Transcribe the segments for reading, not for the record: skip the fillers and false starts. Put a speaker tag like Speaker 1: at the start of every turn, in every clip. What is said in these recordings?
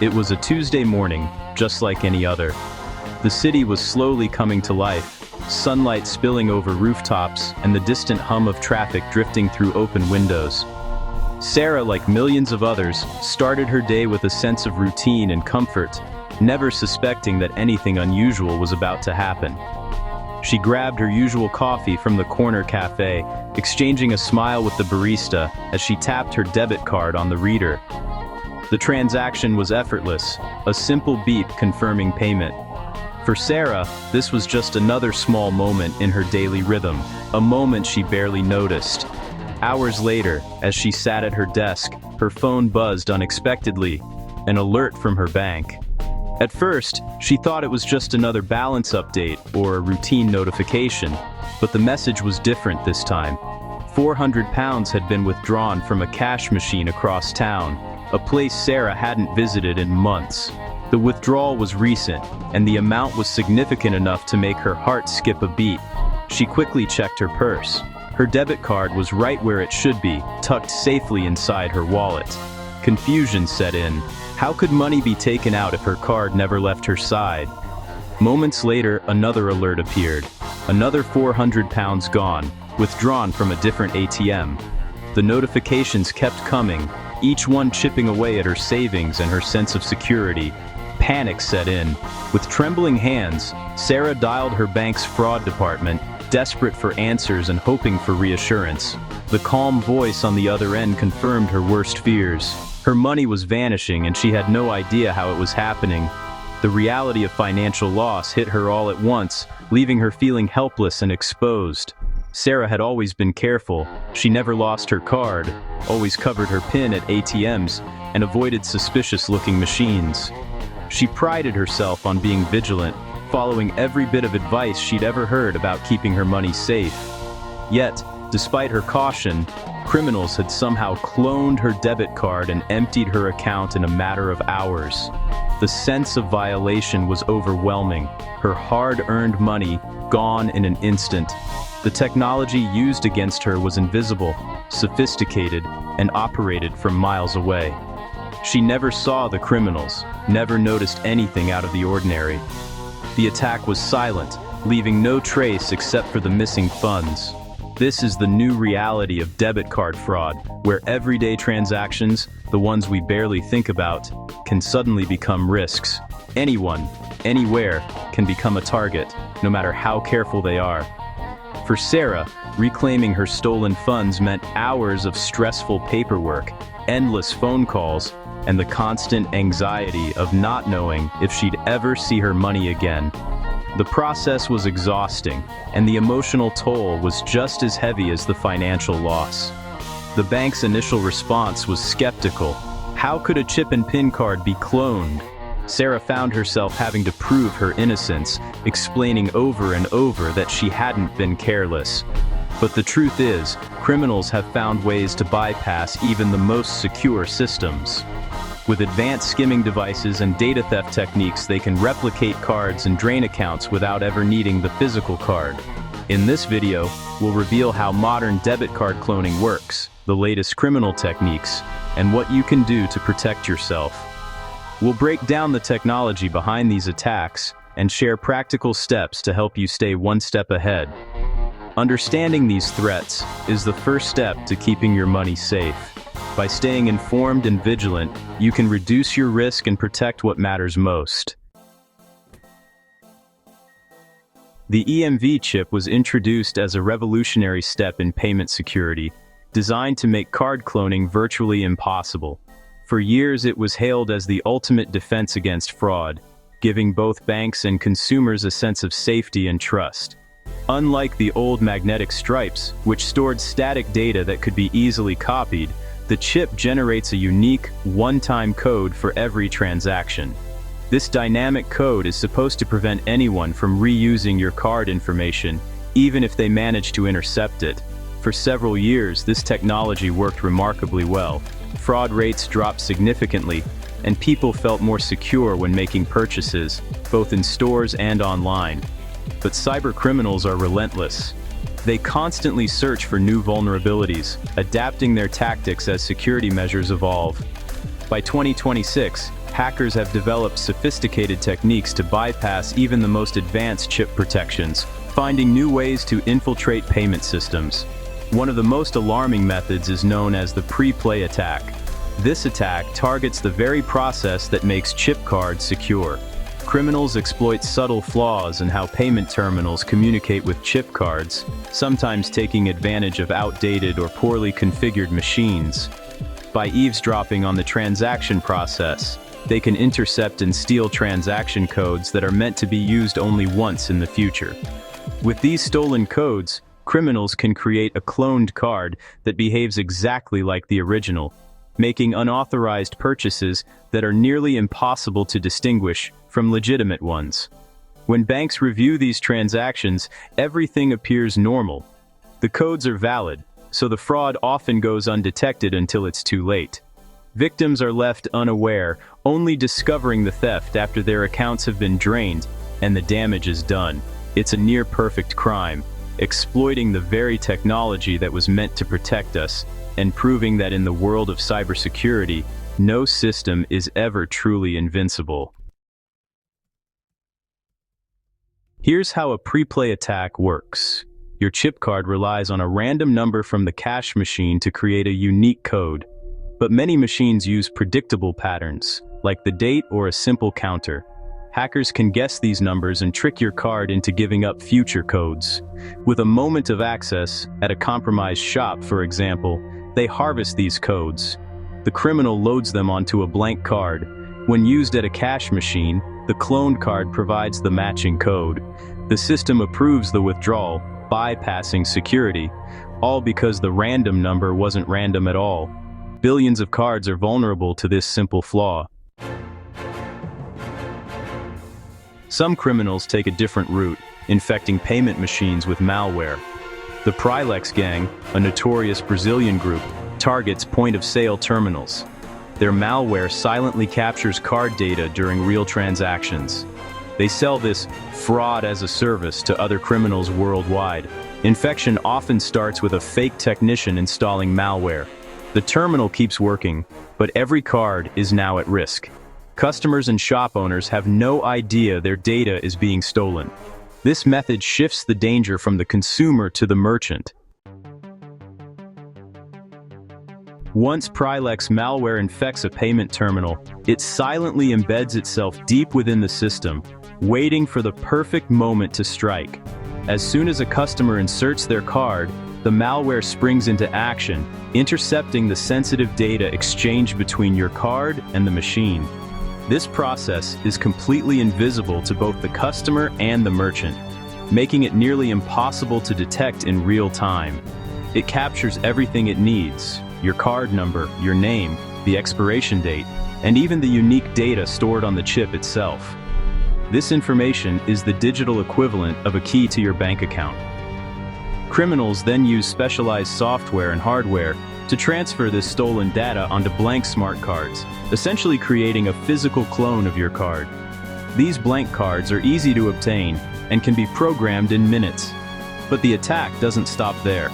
Speaker 1: It was a Tuesday morning, just like any other. The city was slowly coming to life, sunlight spilling over rooftops and the distant hum of traffic drifting through open windows. Sarah, like millions of others, started her day with a sense of routine and comfort, never suspecting that anything unusual was about to happen. She grabbed her usual coffee from the corner cafe, exchanging a smile with the barista as she tapped her debit card on the reader. The transaction was effortless, a simple beep confirming payment. For Sarah, this was just another small moment in her daily rhythm, a moment she barely noticed. Hours later, as she sat at her desk, her phone buzzed unexpectedly, an alert from her bank. At first, she thought it was just another balance update or a routine notification, but the message was different this time. £400 had been withdrawn from a cash machine across town, a place Sarah hadn't visited in months. The withdrawal was recent, and the amount was significant enough to make her heart skip a beat. She quickly checked her purse. Her debit card was right where it should be, tucked safely inside her wallet. Confusion set in. How could money be taken out if her card never left her side? Moments later, another alert appeared. Another £400 gone, withdrawn from a different ATM. The notifications kept coming, each one chipping away at her savings and her sense of security. Panic set in. With trembling hands, Sarah dialed her bank's fraud department, desperate for answers and hoping for reassurance. The calm voice on the other end confirmed her worst fears. Her money was vanishing and she had no idea how it was happening. The reality of financial loss hit her all at once, leaving her feeling helpless and exposed. Sarah had always been careful. She never lost her card, always covered her PIN at ATMs, and avoided suspicious-looking machines. She prided herself on being vigilant, following every bit of advice she'd ever heard about keeping her money safe. Yet, despite her caution, criminals had somehow cloned her debit card and emptied her account in a matter of hours. The sense of violation was overwhelming, her hard-earned money gone in an instant. The technology used against her was invisible, sophisticated, and operated from miles away. She never saw the criminals, never noticed anything out of the ordinary. The attack was silent, leaving no trace except for the missing funds. This is the new reality of debit card fraud, where everyday transactions, the ones we barely think about, can suddenly become risks. Anyone, anywhere, can become a target, no matter how careful they are. For Sarah, reclaiming her stolen funds meant hours of stressful paperwork, endless phone calls, and the constant anxiety of not knowing if she'd ever see her money again. The process was exhausting, and the emotional toll was just as heavy as the financial loss. The bank's initial response was skeptical. How could a chip and PIN card be cloned? Sarah found herself having to prove her innocence, explaining over and over that she hadn't been careless. But the truth is, criminals have found ways to bypass even the most secure systems. With advanced skimming devices and data theft techniques, they can replicate cards and drain accounts without ever needing the physical card. In this video, we'll reveal how modern debit card cloning works, the latest criminal techniques, and what you can do to protect yourself. We'll break down the technology behind these attacks and share practical steps to help you stay one step ahead. Understanding these threats is the first step to keeping your money safe. By staying informed and vigilant, you can reduce your risk and protect what matters most. The EMV chip was introduced as a revolutionary step in payment security, designed to make card cloning virtually impossible. For years, it was hailed as the ultimate defense against fraud, giving both banks and consumers a sense of safety and trust. Unlike the old magnetic stripes, which stored static data that could be easily copied, the chip generates a unique, one-time code for every transaction. This dynamic code is supposed to prevent anyone from reusing your card information, even if they manage to intercept it. For several years, this technology worked remarkably well. Fraud rates dropped significantly, and people felt more secure when making purchases, both in stores and online. But cybercriminals are relentless. They constantly search for new vulnerabilities, adapting their tactics as security measures evolve. By 2026, hackers have developed sophisticated techniques to bypass even the most advanced chip protections, finding new ways to infiltrate payment systems. One of the most alarming methods is known as the pre-play attack. This attack targets the very process that makes chip cards secure. Criminals exploit subtle flaws in how payment terminals communicate with chip cards, sometimes taking advantage of outdated or poorly configured machines. By eavesdropping on the transaction process, they can intercept and steal transaction codes that are meant to be used only once in the future. With these stolen codes, criminals can create a cloned card that behaves exactly like the original, making unauthorized purchases that are nearly impossible to distinguish from legitimate ones. When banks review these transactions, everything appears normal. The codes are valid, so the fraud often goes undetected until it's too late. Victims are left unaware, only discovering the theft after their accounts have been drained and the damage is done. It's a near-perfect crime, exploiting the very technology that was meant to protect us, and proving that in the world of cybersecurity, no system is ever truly invincible. Here's how a pre-play attack works. Your chip card relies on a random number from the cash machine to create a unique code. But many machines use predictable patterns, like the date or a simple counter. Hackers can guess these numbers and trick your card into giving up future codes. With a moment of access, at a compromised shop, for example, they harvest these codes. The criminal loads them onto a blank card. When used at a cash machine, the cloned card provides the matching code. The system approves the withdrawal, bypassing security, all because the random number wasn't random at all. Billions of cards are vulnerable to this simple flaw. Some criminals take a different route, infecting payment machines with malware. The Prilex gang, a notorious Brazilian group, targets point-of-sale terminals. Their malware silently captures card data during real transactions. They sell this fraud as a service to other criminals worldwide. Infection often starts with a fake technician installing malware. The terminal keeps working, but every card is now at risk. Customers and shop owners have no idea their data is being stolen. This method shifts the danger from the consumer to the merchant. Once Prilex malware infects a payment terminal, it silently embeds itself deep within the system, waiting for the perfect moment to strike. As soon as a customer inserts their card, the malware springs into action, intercepting the sensitive data exchanged between your card and the machine. This process is completely invisible to both the customer and the merchant, making it nearly impossible to detect in real time. It captures everything it needs: your card number, your name, the expiration date, and even the unique data stored on the chip itself. This information is the digital equivalent of a key to your bank account. Criminals then use specialized software and hardware to transfer this stolen data onto blank smart cards, essentially creating a physical clone of your card. These blank cards are easy to obtain and can be programmed in minutes. But the attack doesn't stop there.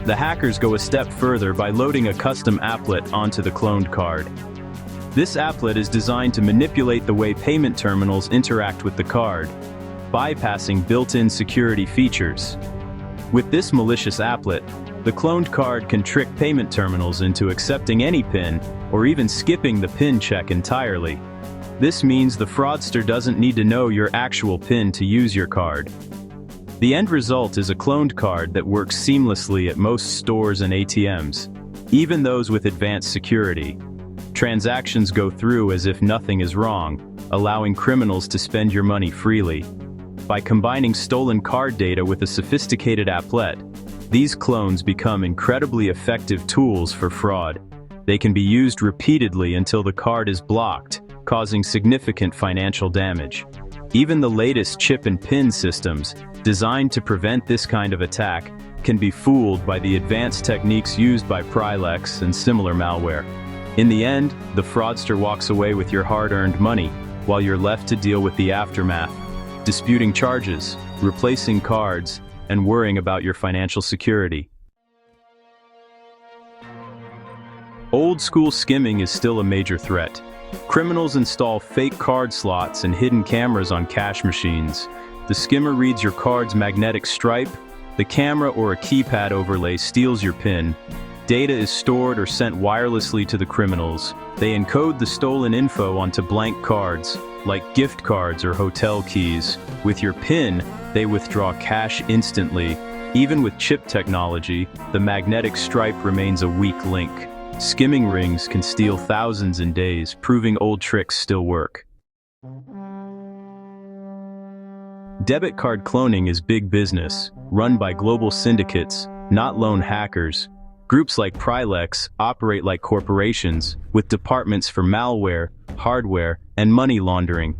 Speaker 1: The hackers go a step further by loading a custom applet onto the cloned card. This applet is designed to manipulate the way payment terminals interact with the card, bypassing built-in security features. With this malicious applet, the cloned card can trick payment terminals into accepting any PIN or even skipping the PIN check entirely. This means the fraudster doesn't need to know your actual PIN to use your card. The end result is a cloned card that works seamlessly at most stores and ATMs, even those with advanced security. Transactions go through as if nothing is wrong, allowing criminals to spend your money freely. By combining stolen card data with a sophisticated applet, these clones become incredibly effective tools for fraud. They can be used repeatedly until the card is blocked, causing significant financial damage. Even the latest chip and PIN systems, designed to prevent this kind of attack, can be fooled by the advanced techniques used by Prilex and similar malware. In the end, the fraudster walks away with your hard-earned money, while you're left to deal with the aftermath, disputing charges, replacing cards, and worrying about your financial security. Old-school skimming is still a major threat. Criminals install fake card slots and hidden cameras on cash machines. The skimmer reads your card's magnetic stripe. The camera or a keypad overlay steals your PIN. Data is stored or sent wirelessly to the criminals. They encode the stolen info onto blank cards, like gift cards or hotel keys. With your PIN, they withdraw cash instantly. Even with chip technology, the magnetic stripe remains a weak link. Skimming rings can steal thousands in days, proving old tricks still work. Debit card cloning is big business, run by global syndicates, not lone hackers. Groups like Prilex operate like corporations, with departments for malware, hardware, and money laundering.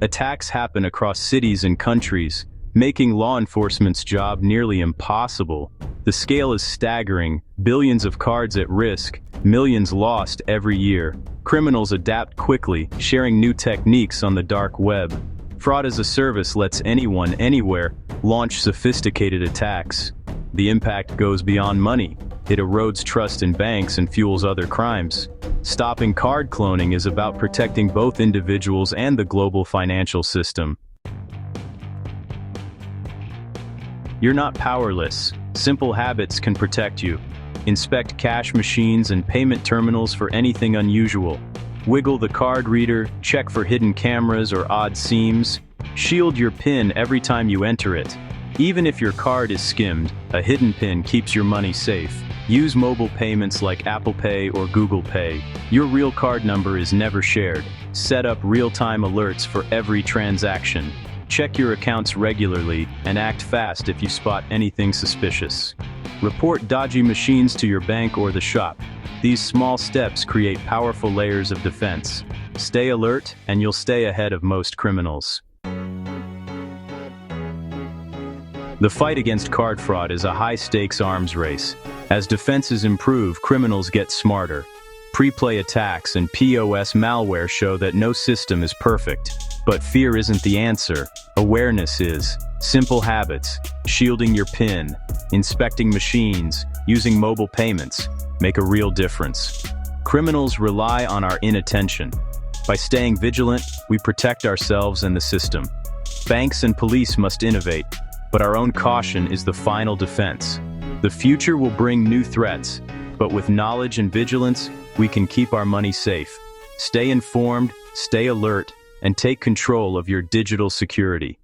Speaker 1: Attacks happen across cities and countries, making law enforcement's job nearly impossible. The scale is staggering, billions of cards at risk, millions lost every year. Criminals adapt quickly, sharing new techniques on the dark web. Fraud as a service lets anyone, anywhere, launch sophisticated attacks. The impact goes beyond money. It erodes trust in banks and fuels other crimes. Stopping card cloning is about protecting both individuals and the global financial system. You're not powerless. Simple habits can protect you. Inspect cash machines and payment terminals for anything unusual. Wiggle the card reader, check for hidden cameras or odd seams. Shield your PIN every time you enter it. Even if your card is skimmed, a hidden PIN keeps your money safe. Use mobile payments like Apple Pay or Google Pay. Your real card number is never shared. Set up real-time alerts for every transaction. Check your accounts regularly and act fast if you spot anything suspicious. Report dodgy machines to your bank or the shop. These small steps create powerful layers of defense. Stay alert, and you'll stay ahead of most criminals. The fight against card fraud is a high-stakes arms race. As defenses improve, criminals get smarter. Pre-play attacks and POS malware show that no system is perfect. But fear isn't the answer. Awareness is. Simple habits, shielding your PIN, inspecting machines, using mobile payments, make a real difference. Criminals rely on our inattention. By staying vigilant, we protect ourselves and the system. Banks and police must innovate, but our own caution is the final defense. The future will bring new threats, but with knowledge and vigilance, we can keep our money safe. Stay informed, stay alert, and take control of your digital security.